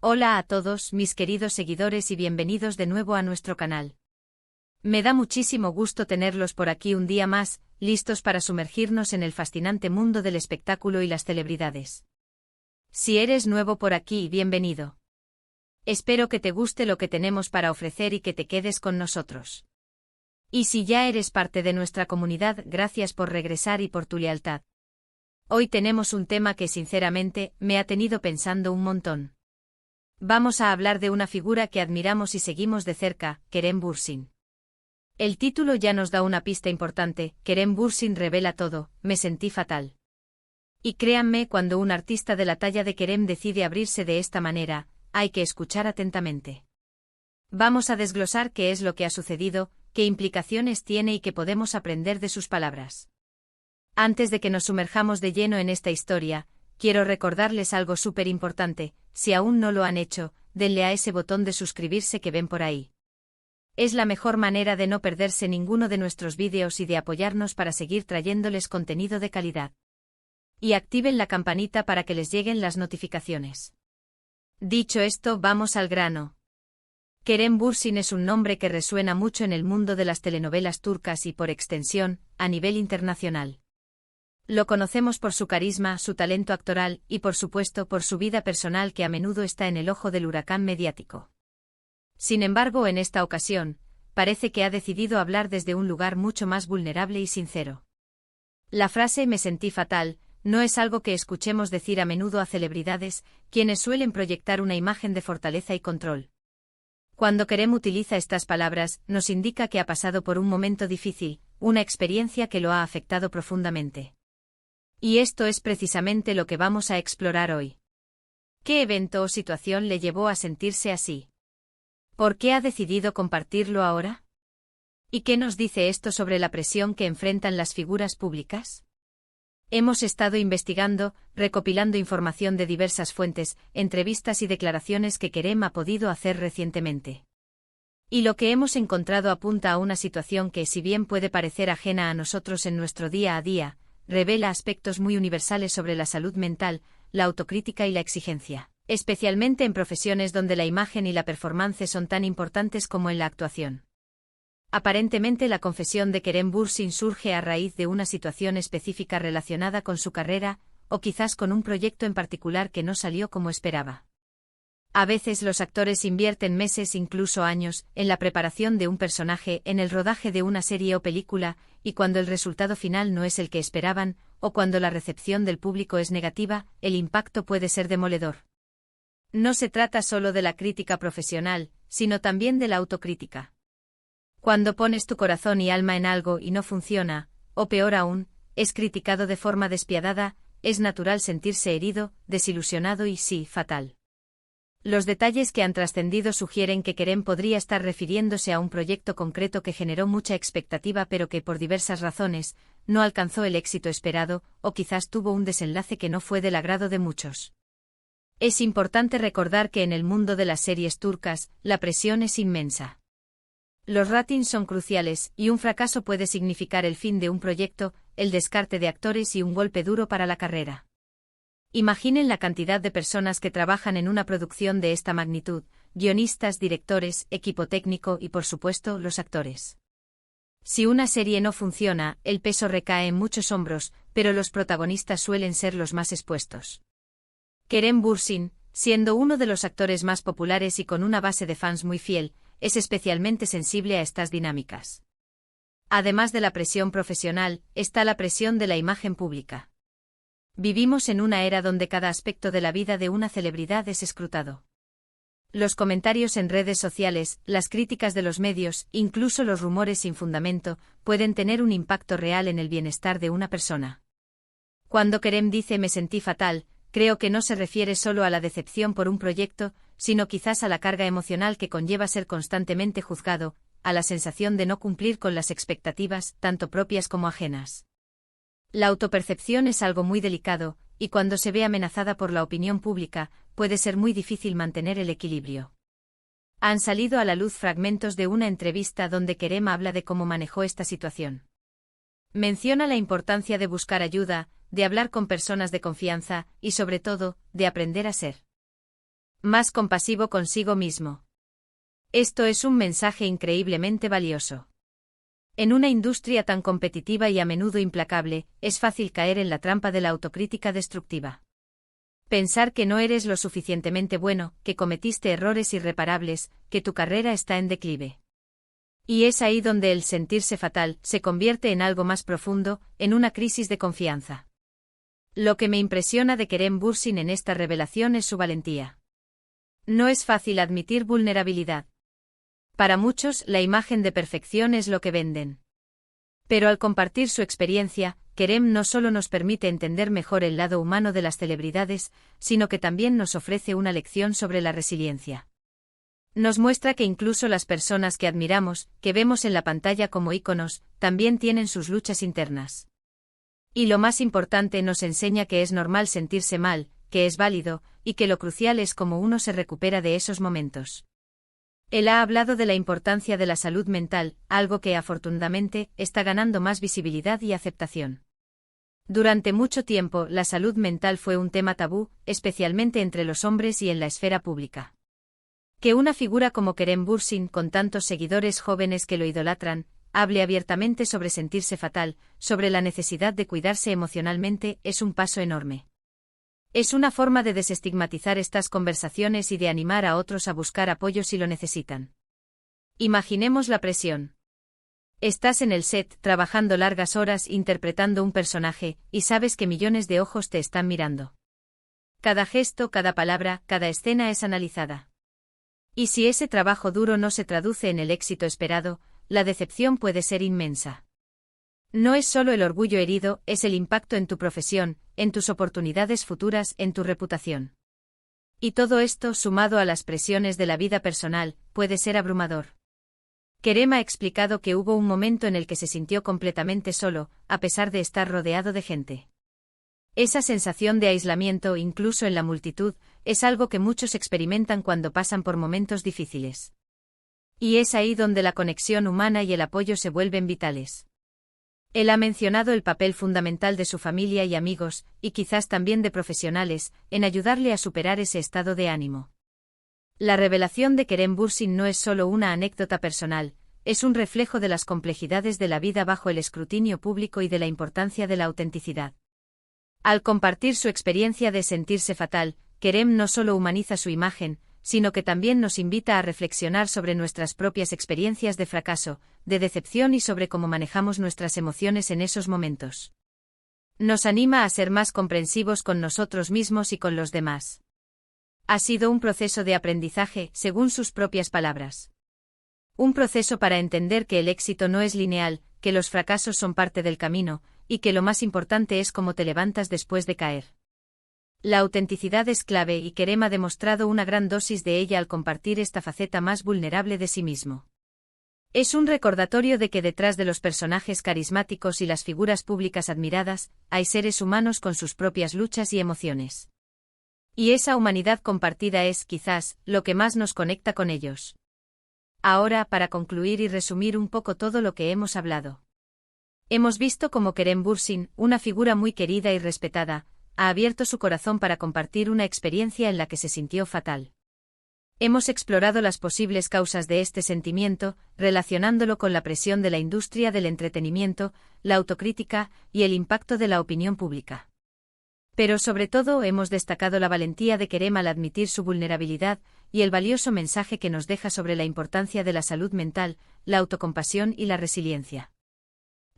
Hola a todos mis queridos seguidores y bienvenidos de nuevo a nuestro canal. Me da muchísimo gusto tenerlos por aquí un día más, listos para sumergirnos en el fascinante mundo del espectáculo y las celebridades. Si eres nuevo por aquí, bienvenido. Espero que te guste lo que tenemos para ofrecer y que te quedes con nosotros. Y si ya eres parte de nuestra comunidad, gracias por regresar y por tu lealtad. Hoy tenemos un tema que sinceramente me ha tenido pensando un montón. Vamos a hablar de una figura que admiramos y seguimos de cerca, Kerem Bürsin. El título ya nos da una pista importante, Kerem Bürsin revela todo, me sentí fatal. Y créanme, cuando un artista de la talla de Kerem decide abrirse de esta manera, hay que escuchar atentamente. Vamos a desglosar qué es lo que ha sucedido, qué implicaciones tiene y qué podemos aprender de sus palabras. Antes de que nos sumerjamos de lleno en esta historia, quiero recordarles algo súper importante: si aún no lo han hecho, denle a ese botón de suscribirse que ven por ahí. Es la mejor manera de no perderse ninguno de nuestros vídeos y de apoyarnos para seguir trayéndoles contenido de calidad. Y activen la campanita para que les lleguen las notificaciones. Dicho esto, vamos al grano. Kerem Bürsin es un nombre que resuena mucho en el mundo de las telenovelas turcas y, por extensión, a nivel internacional. Lo conocemos por su carisma, su talento actoral y, por supuesto, por su vida personal, que a menudo está en el ojo del huracán mediático. Sin embargo, en esta ocasión, parece que ha decidido hablar desde un lugar mucho más vulnerable y sincero. La frase "me sentí fatal" no es algo que escuchemos decir a menudo a celebridades, quienes suelen proyectar una imagen de fortaleza y control. Cuando Kerem utiliza estas palabras, nos indica que ha pasado por un momento difícil, una experiencia que lo ha afectado profundamente. Y esto es precisamente lo que vamos a explorar hoy. ¿Qué evento o situación le llevó a sentirse así? ¿Por qué ha decidido compartirlo ahora? ¿Y qué nos dice esto sobre la presión que enfrentan las figuras públicas? Hemos estado investigando, recopilando información de diversas fuentes, entrevistas y declaraciones que Kerem ha podido hacer recientemente. Y lo que hemos encontrado apunta a una situación que, si bien puede parecer ajena a nosotros en nuestro día a día, revela aspectos muy universales sobre la salud mental, la autocrítica y la exigencia, especialmente en profesiones donde la imagen y la performance son tan importantes como en la actuación. Aparentemente, la confesión de Kerem Bürsin surge a raíz de una situación específica relacionada con su carrera, o quizás con un proyecto en particular que no salió como esperaba. A veces los actores invierten meses, incluso años, en la preparación de un personaje, en el rodaje de una serie o película, y cuando el resultado final no es el que esperaban, o cuando la recepción del público es negativa, el impacto puede ser demoledor. No se trata solo de la crítica profesional, sino también de la autocrítica. Cuando pones tu corazón y alma en algo y no funciona, o peor aún, es criticado de forma despiadada, es natural sentirse herido, desilusionado y, sí, fatal. Los detalles que han trascendido sugieren que Kerem podría estar refiriéndose a un proyecto concreto que generó mucha expectativa pero que, por diversas razones, no alcanzó el éxito esperado, o quizás tuvo un desenlace que no fue del agrado de muchos. Es importante recordar que en el mundo de las series turcas, la presión es inmensa. Los ratings son cruciales, y un fracaso puede significar el fin de un proyecto, el descarte de actores y un golpe duro para la carrera. Imaginen la cantidad de personas que trabajan en una producción de esta magnitud: guionistas, directores, equipo técnico y, por supuesto, los actores. Si una serie no funciona, el peso recae en muchos hombros, pero los protagonistas suelen ser los más expuestos. Kerem Bürsin, siendo uno de los actores más populares y con una base de fans muy fiel, es especialmente sensible a estas dinámicas. Además de la presión profesional, está la presión de la imagen pública. Vivimos en una era donde cada aspecto de la vida de una celebridad es escrutado. Los comentarios en redes sociales, las críticas de los medios, incluso los rumores sin fundamento, pueden tener un impacto real en el bienestar de una persona. Cuando Kerem dice "me sentí fatal", creo que no se refiere solo a la decepción por un proyecto, sino quizás a la carga emocional que conlleva ser constantemente juzgado, a la sensación de no cumplir con las expectativas, tanto propias como ajenas. La autopercepción es algo muy delicado, y cuando se ve amenazada por la opinión pública, puede ser muy difícil mantener el equilibrio. Han salido a la luz fragmentos de una entrevista donde Kerem habla de cómo manejó esta situación. Menciona la importancia de buscar ayuda, de hablar con personas de confianza, y sobre todo, de aprender a ser más compasivo consigo mismo. Esto es un mensaje increíblemente valioso. En una industria tan competitiva y a menudo implacable, es fácil caer en la trampa de la autocrítica destructiva. Pensar que no eres lo suficientemente bueno, que cometiste errores irreparables, que tu carrera está en declive. Y es ahí donde el sentirse fatal se convierte en algo más profundo, en una crisis de confianza. Lo que me impresiona de Kerem Bürsin en esta revelación es su valentía. No es fácil admitir vulnerabilidad. Para muchos, la imagen de perfección es lo que venden. Pero al compartir su experiencia, Kerem no solo nos permite entender mejor el lado humano de las celebridades, sino que también nos ofrece una lección sobre la resiliencia. Nos muestra que incluso las personas que admiramos, que vemos en la pantalla como íconos, también tienen sus luchas internas. Y lo más importante, nos enseña que es normal sentirse mal, que es válido, y que lo crucial es cómo uno se recupera de esos momentos. Él ha hablado de la importancia de la salud mental, algo que afortunadamente está ganando más visibilidad y aceptación. Durante mucho tiempo, la salud mental fue un tema tabú, especialmente entre los hombres y en la esfera pública. Que una figura como Kerem Bürsin, con tantos seguidores jóvenes que lo idolatran, hable abiertamente sobre sentirse fatal, sobre la necesidad de cuidarse emocionalmente, es un paso enorme. Es una forma de desestigmatizar estas conversaciones y de animar a otros a buscar apoyo si lo necesitan. Imaginemos la presión. Estás en el set, trabajando largas horas interpretando un personaje, y sabes que millones de ojos te están mirando. Cada gesto, cada palabra, cada escena es analizada. Y si ese trabajo duro no se traduce en el éxito esperado, la decepción puede ser inmensa. No es solo el orgullo herido, es el impacto en tu profesión, en tus oportunidades futuras, en tu reputación. Y todo esto, sumado a las presiones de la vida personal, puede ser abrumador. Kerem ha explicado que hubo un momento en el que se sintió completamente solo, a pesar de estar rodeado de gente. Esa sensación de aislamiento, incluso en la multitud, es algo que muchos experimentan cuando pasan por momentos difíciles. Y es ahí donde la conexión humana y el apoyo se vuelven vitales. Él ha mencionado el papel fundamental de su familia y amigos, y quizás también de profesionales, en ayudarle a superar ese estado de ánimo. La revelación de Kerem Bürsin no es solo una anécdota personal, es un reflejo de las complejidades de la vida bajo el escrutinio público y de la importancia de la autenticidad. Al compartir su experiencia de sentirse fatal, Kerem no solo humaniza su imagen, sino que también nos invita a reflexionar sobre nuestras propias experiencias de fracaso, de decepción y sobre cómo manejamos nuestras emociones en esos momentos. Nos anima a ser más comprensivos con nosotros mismos y con los demás. Ha sido un proceso de aprendizaje, según sus propias palabras. Un proceso para entender que el éxito no es lineal, que los fracasos son parte del camino, y que lo más importante es cómo te levantas después de caer. La autenticidad es clave y Kerem ha demostrado una gran dosis de ella al compartir esta faceta más vulnerable de sí mismo. Es un recordatorio de que detrás de los personajes carismáticos y las figuras públicas admiradas, hay seres humanos con sus propias luchas y emociones. Y esa humanidad compartida es, quizás, lo que más nos conecta con ellos. Ahora, para concluir y resumir un poco todo lo que hemos hablado. Hemos visto cómo Kerem Bürsin, una figura muy querida y respetada, ha abierto su corazón para compartir una experiencia en la que se sintió fatal. Hemos explorado las posibles causas de este sentimiento, relacionándolo con la presión de la industria del entretenimiento, la autocrítica y el impacto de la opinión pública. Pero sobre todo hemos destacado la valentía de Kerem al admitir su vulnerabilidad y el valioso mensaje que nos deja sobre la importancia de la salud mental, la autocompasión y la resiliencia.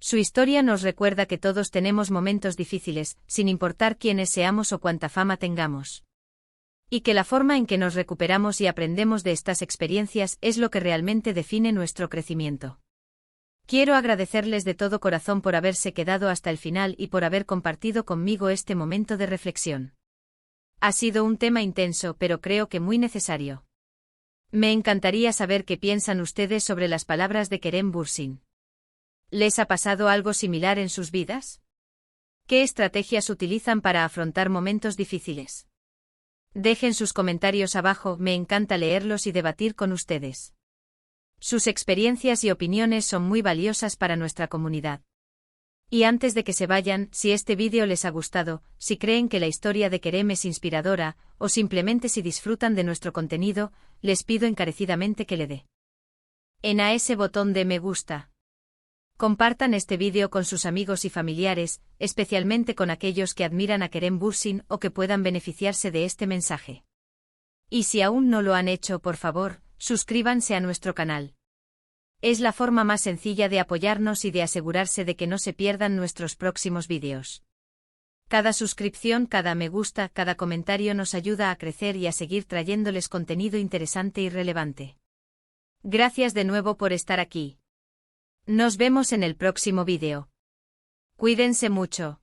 Su historia nos recuerda que todos tenemos momentos difíciles, sin importar quiénes seamos o cuánta fama tengamos. Y que la forma en que nos recuperamos y aprendemos de estas experiencias es lo que realmente define nuestro crecimiento. Quiero agradecerles de todo corazón por haberse quedado hasta el final y por haber compartido conmigo este momento de reflexión. Ha sido un tema intenso, pero creo que muy necesario. Me encantaría saber qué piensan ustedes sobre las palabras de Kerem Bürsin. ¿Les ha pasado algo similar en sus vidas? ¿Qué estrategias utilizan para afrontar momentos difíciles? Dejen sus comentarios abajo, me encanta leerlos y debatir con ustedes. Sus experiencias y opiniones son muy valiosas para nuestra comunidad. Y antes de que se vayan, si este vídeo les ha gustado, si creen que la historia de Kerem es inspiradora, o simplemente si disfrutan de nuestro contenido, les pido encarecidamente que le dé a ese botón de me gusta. Compartan este vídeo con sus amigos y familiares, especialmente con aquellos que admiran a Kerem Bürsin o que puedan beneficiarse de este mensaje. Y si aún no lo han hecho, por favor, suscríbanse a nuestro canal. Es la forma más sencilla de apoyarnos y de asegurarse de que no se pierdan nuestros próximos vídeos. Cada suscripción, cada me gusta, cada comentario nos ayuda a crecer y a seguir trayéndoles contenido interesante y relevante. Gracias de nuevo por estar aquí. Nos vemos en el próximo vídeo. Cuídense mucho.